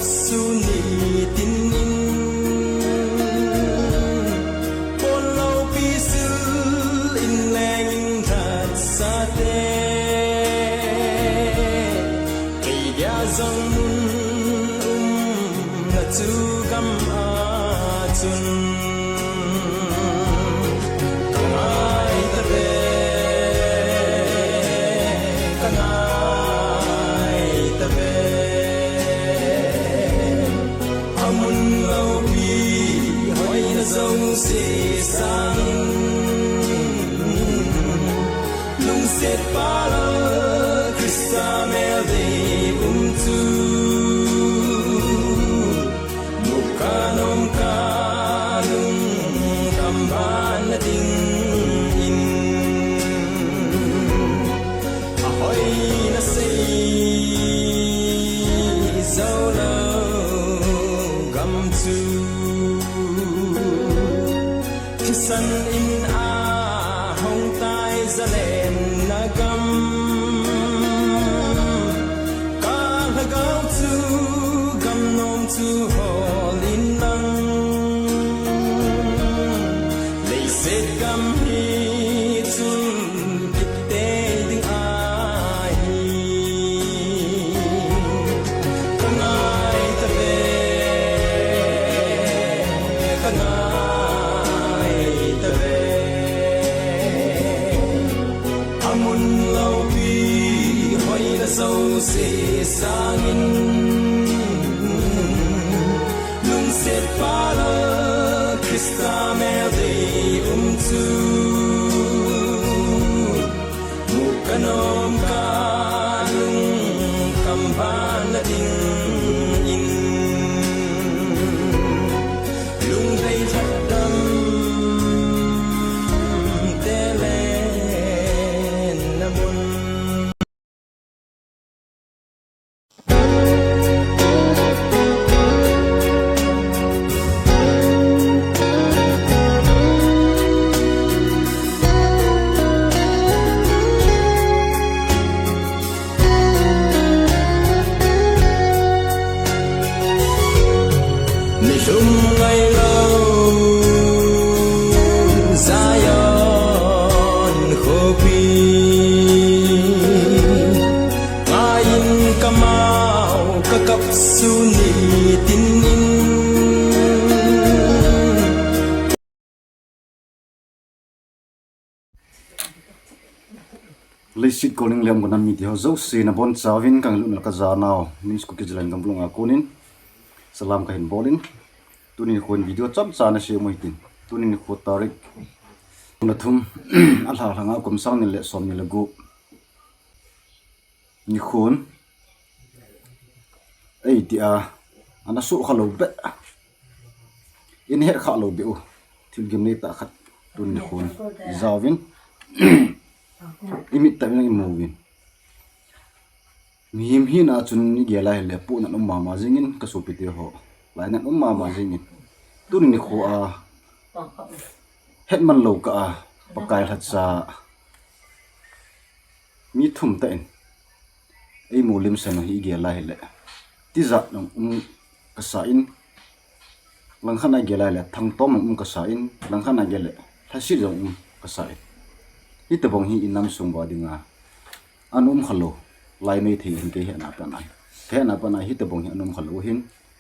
su ni tin in pon lau pi su in leng that sa te ki ya zong na tu gam a chun se sang lung set para Krista mel de tu mukanom kanung kamban na ding in ahoy na say solo gam tu san in a hong tai za len na gam ka la gao tu gam nom tu ho lin lang they said gam hi tu kit te ding ai kanai ta ve kanai sâu se sang in lung set para Krista mel de tu mukanom kanung kamban na ding in lung dei thadam telen namun ngày lâu Zion khopi ngayon kamao kakap suni tinin Leisit calling liam gonam mi tio zo se na bon chawin kang lu na ka za naw min sku ki jilan gam blunga kunin salam ka hin bolin tunin khon video chap cha na se moi tin tunin kho tarik na thum ala hanga kom sang ni le som ni le gu ni khon ei ti a ana su khalo be in her khalo be u thil gem ni ta khat tunin khon zawin imit ta nang imovin mihim hi na chun ni gela hele pu na umma ma jingin ka supite ho lai na umma ma jingin tun ni kho a hetman lo ka a pakai that sa mi thum ta en ei mulim san hi gela hele ti za nang ka sa in lang khana gela hele thang tom ka sa in lang khana gele thasi jong ka sa in ita bong hi inam sung ba dinga anum khalo lai mei thei hin ke he na pa na hi ta bong hi anum khalo hin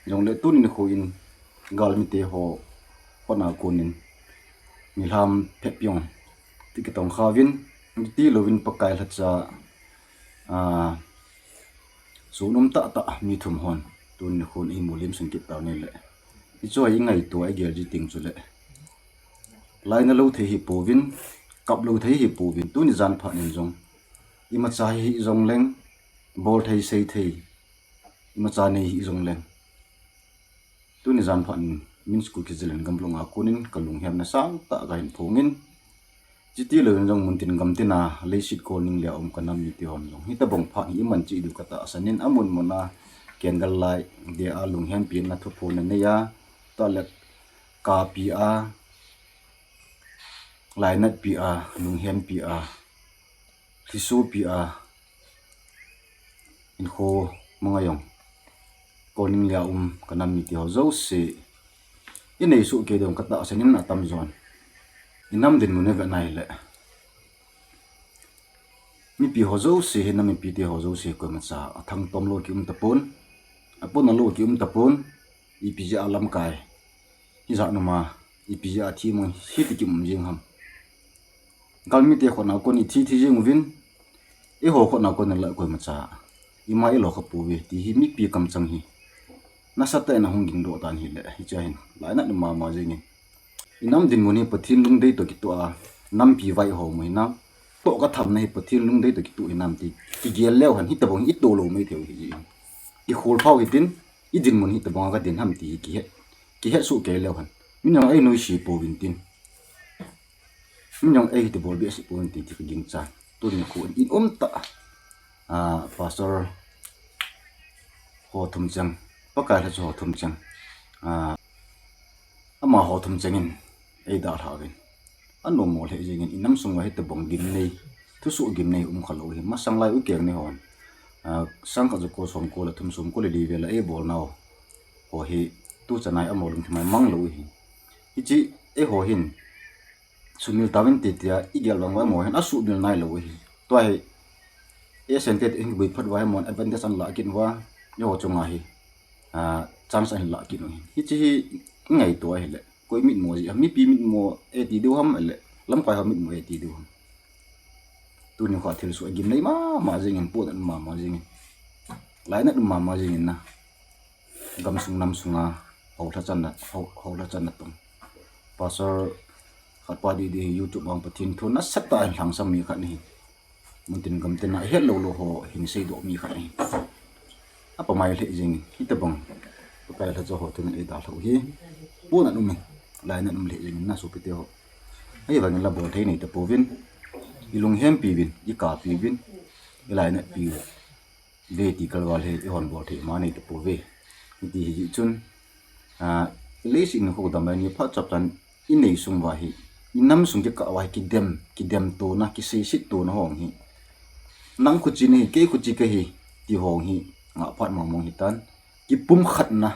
jong le tunin khu in gal mi te ho pona kunin milham phepyong tikitong khawin ti lovin pakai lacha sunum ta mi thum hon tun khun i mulim sun kit taw ne le i choi ngai to ai ger ji ting chu le lai na lo the hi povin kap lo thei hi povin tu ni jan pha nin jong ima cha hi jong leng bol thei sei thei ima cha nei hi jong leng tu ni jan pha min school ki jilen gamlunga kunin kalung hem na sang ta ga hin phungin chiti lo jong muntin gamtina leisit ko ning le om kanam mi ti hom jong hi ta bong pha hi man chi du kata asanin amun mona kengal lai de a lung hem pi na thu phu na ne ya toilet ka pi a lai nat pi a lung hem pi a thisu pi a in kho mga yong koning lia kana mi ti ho zo se inei su ke dong kata senin atam zon inam din mu ne ve nai le mi pi ho zo se he na mi pi ti ho zo se ko ma cha athang tom lo ki tapon apon lo ki tapon I pi ja alam kai hi za no ma I pi ja thi mo hi ti ki jing ham gal mi te khona ko ni thi jing vin e ho khona ko na la ko ma cha I mai lo kha pu we ti hi mi pi kam chang hi na sa ta na hung ging do tan hi le hi cha hin lai na ma jing inam din mo ni pathin lung dei to ki to a nam pi vai ho mo na to ka tham nei pathin lung dei to ki tu inam ti ki gel lew han hi ta bong I to lo mai theu hi I khol phau hi tin I din mo ni ta bong ka din ham ti ki he su ke lew han min yang ai noi shi po win tin min yang ai ti bol bi si po win ti ki ging cha tu ni ko in ta pastor ho thum chang pakai la ho thum chang ama ho thum changin ai da thawin anno mo le jingin inam sunga hita bong gim nei thu su gim nei khalo hi ma sang lai u keng ni hon sang ka ko som ko la thum sum ko le li vela e bol naw ho hi tu chanai amolum thmai mang lo hi chi e ho hin sunil tawin ti tia igel wang wa mo hen asu bil nai lo hi to ai e sentet in bi phat wa mon advantage an la kin wa yo chunga hi chance an la kin hi chi ngai to ai le koi mit mo ji mi pi mit mo e ti du ham le lam kai ham mit mo e ti du ham tu ni kha thil su gim nei ma jing en pu dan ma jing lai na ma jing na gam sung nam sunga ho tha chan na tum pastor khat pa di YouTube bang pathin thun na sat ta hlang sam mi kha ni mun tin gam tin na het lo ho hing sei do mi kha ni apa mai le jing hi ta bang ka la cho ho thun e da tho hi pu na num lai na num le jing na su pi te ho ai wang la bol thei nei ta povin ilung hem pi vin I ka pi vin lai na pi ve ti kal wal he hon bol thei ma nei ta pove ti hi chun le sin ho da mai ni pha chap tan I nei sung wa hi inam sung ke ka wa ki dem to na ki sei sit to na hong hi nang khu chi nei ke khu chi ka hi ti hong hi nga phat ma mong hi tan ki pum khat na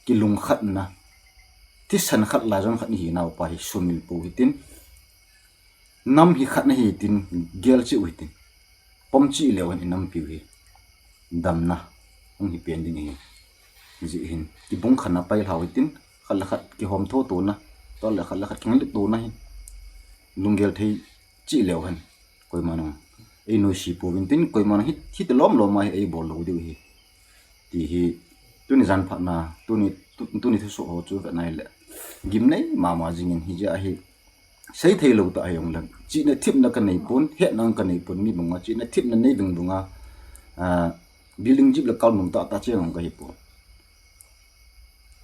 ki lung khat na ti san khat la jong khat ni hi naw pa hi sumil pu hi tin nam hi khat na hi tin gel chi ui tin pom chi lewan inam pi hi dam na hong hi pen ding hi ji hin ki bung khana pai hlau tin khal khat ki hom tho to na to la khal khat king le to na hi lungel thei chi lew han koi manong ei no shi pu win tin koi man hi te lom mai ei bol lo di hi ti hi tu ni jan pha na tu ni thu so ho chu va nai le gim nei ma jingin hi ja hi sei thei lo ta ayong lang chi na thip na ka nei pon he nang ka nei pon mi bunga chi na thip na nei bing bunga building jip la kal mum ta cheng ka hi po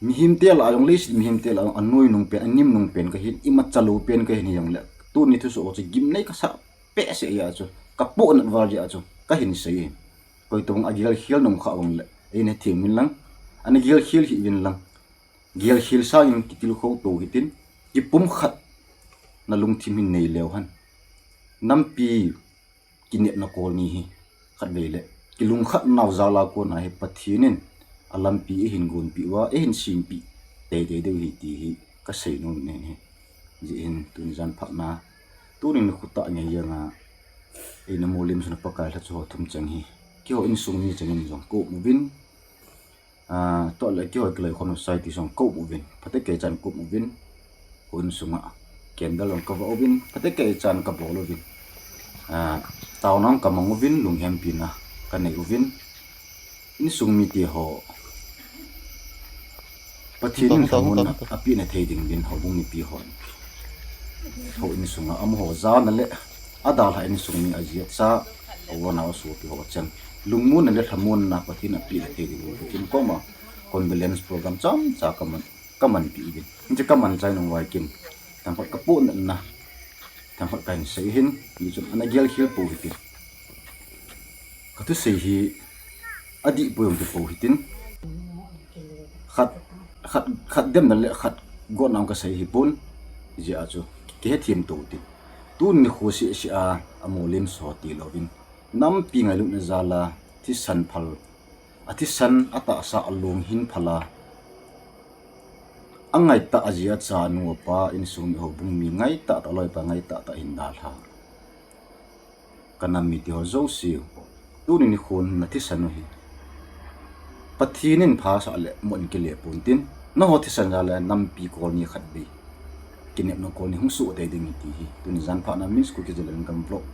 mi him tel ayong le mi him tel anoi nung pen anim nung pen ka hi ima chalu pen ka hi ni yang le tu ni thu so chi gim nei ka sa pe se ya chu ka po na war ja chu ka hin sei koi tung agil hial nung kha wang le ei ne thim min lang ani gil hil hi win lang gil hil sa in kitil kho to hitin ki pum khat na lung thim hin nei lew han nampi kinet na kol ni hi khat ve le ki lung khat naw za la ko na hi pathinin alam pi hin gun pi wa hin sin pi te de hi ti hi ka sei no ne hi ji in tun jan phak na tu ni khu ta nge yanga ina molim suna pakal tha cho thum chang hi ki ho in sung ni changin jong ko mu vin to le ki ho klei khon sai ti song ko mu vin phate ke chan ko mu vin hun sunga kendal on ka wa vin phate ke chan ka bolo vin taw nang ka mong vin lung hem pi na ka nei vin in sung mi ti ho pathin thamun api na thei ding vin ho bung ni pi hon ho in sunga am ho za na le adal ha in sung ni ajiat sa awona su pi ho chan lungmun na le thamun na pathin api na thei ding kin ko ma convenience program cham cha kaman pi vin inche kaman chai nong wai kin tam pat ka pu na tam pat kain sei hin ni chum ana gel hil pu hitin ka tu sei hi adi poyom te po hitin khat dem na le khat go nam ka sei hi pun ji a chu ke thim to ti tun ni khosi si a amolim so ti lovin nam pi ngai lu na zala thi san phal atisan ata sa alung hin phala angai ta azia cha nu pa in sum ho bung mi ngai ta loi pa ngai ta hin dal ha kana mi ti ho zo siu tu ni khun na thi sanu hi pathinin pha sa le mon ki le puntin no ho thi san la nam pi ko ni khat bi kinep no ko ni hung su de ding ti hi tu ni zan pha na mis ku ki jelen kam vlog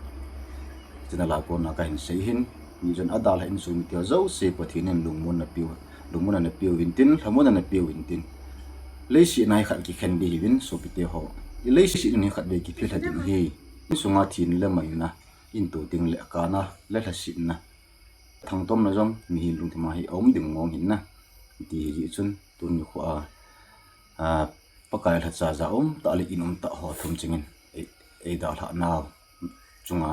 jena la ko na ka hin sei hin ni jon adal ha in sum ti ho zo se pathinin lungmun na piu wintin thamon na piu wintin leishi nai khat ki khen bi win so pite ho i leishi ni khat be ki phil ha ding hi ni sunga thin le mai na in tu ting le ka na le la sin na thang tom na jong mi hi lung thima hi om ding ngom hin na ti ji chun tun ni kho a pakai la cha za om ta li inum ta ho thum chingin e da la na chunga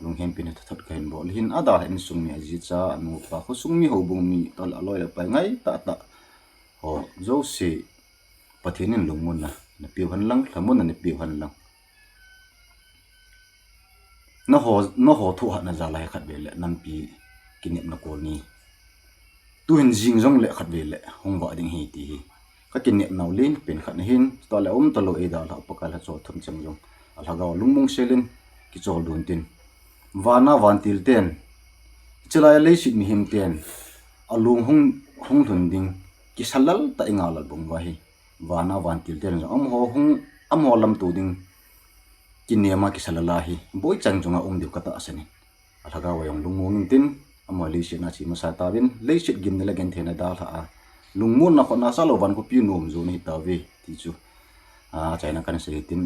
lung hem pin ta thot kain bol hin ada hin sum mi ji cha nu pa kho sum mi ho bung mi ta la loi la pai ngai ta ho zo se pathinin lungmun na piu han lang thamun na piu han lang no ho thu ha na za lai khat be le nam pi kinep na kol ni tu hin jing jong le khat be le hong wa ding hi ti ka kinep naw lin pen khat na hin to le to lo e da la pakal ha cho thum chang jong al ha ga lungmung selin ki chol dun tin wana wan til ten chelai le shi mi him ten alung hung thun ding ki salal ta ingal al bung wa hi wana wan til ten am ho lam tu ding kinema ki salala hi boi chang chunga diu kata asani alaga wayong lungmung tin amo le shi na chi ma sa ta bin le shi gim ne la gen thena da tha a lungmun na khona sa lo ban ko pi nom zo ni ta ve ti chu chaina kan se tin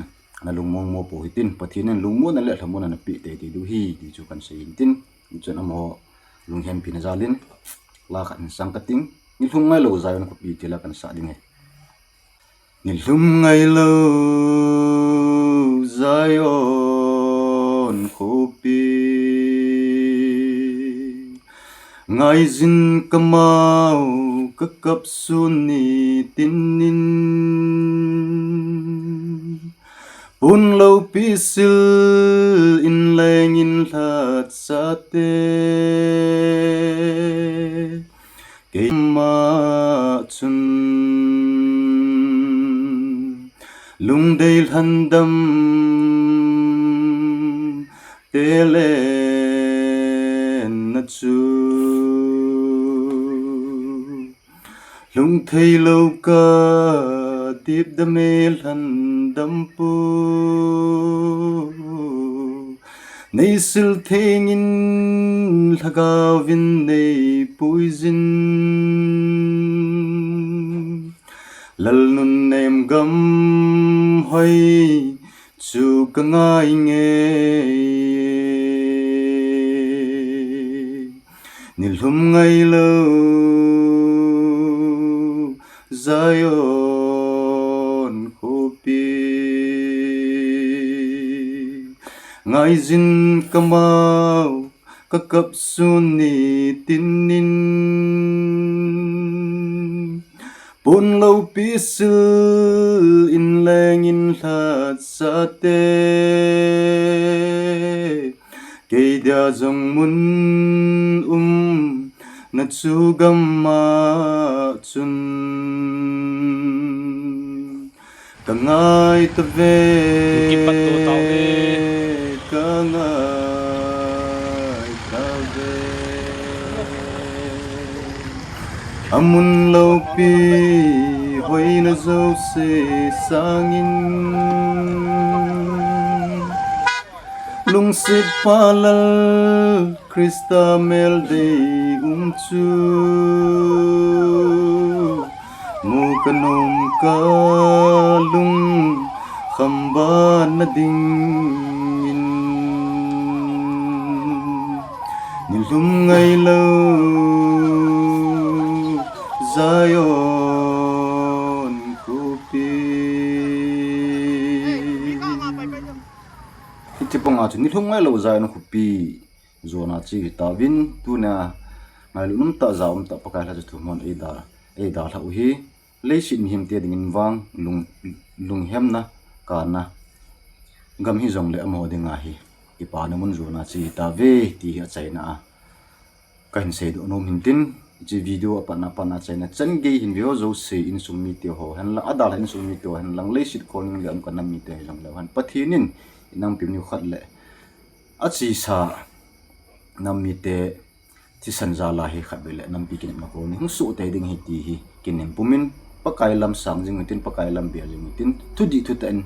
na lungmung mo po hitin pathinen lungmun na le thamun na pi te ti du hi ti chu kan se tin chun amo lunghem pin zalin la khan sang ka ting ni thung ngai lo zai na ko pi ti la kan sa ding ni lum ngai lo Zion kopi ngai zin kamau kakap suni tinin pun lo pisil in lengin lat sate kema chun lungdeil handam telen na chu lung thei lo ka dip da mel handam pu nei sil thengin lagawin nei poison lal nun nem gam hoi chu ka ngai nge nilhum ngai lo Zion kopi ngai zin kamau kakap suni tinin pun lo pisil in lengin lat sate kei dia jong mun na chu gamma chun kangai ta ve kangai ta ve amun lo pi hoi na zo se sangin lung sit palal Krista mel de chu mu kanom ka lung khamba na ding in nilum ngai lo Zion kopi iti ponga chu nilum ngai lo Zion kopi zona chi tawin tuna ngai lunum ta zaum ta pakai la chu mon e da la uhi leisin him te dingin wang lung hem na kana gam hi zong le amo dinga hi ipa na mun zona chi ta ve ti ha chaina kan se do no min tin chỉ video apa na china chen ge hin video zo se in sum mi te ho han la adal han sum mi te han lang le sit kon le am kan mi te jong le han pathinin inang pim ni khat le a chi sa nam mi te chi sanja la hi khat le nam pi kin ma ko ni su te ding hi ti hi kin pumin pakai lam sang jing tin pakai lam bia jing tin thudi thu ten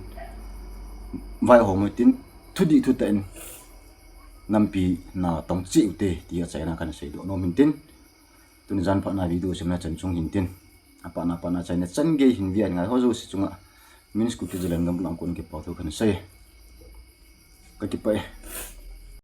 vai ho mo tin thudi thu ten nam pi na tong chi te ti a china kan sei do no min tin tun zan pa na video semna chan chung hin tin apa na china chan ge hin vi an ngai ho zo si chunga min sku ti zelam gam lang kon ke pa tho kan sei ka ki pai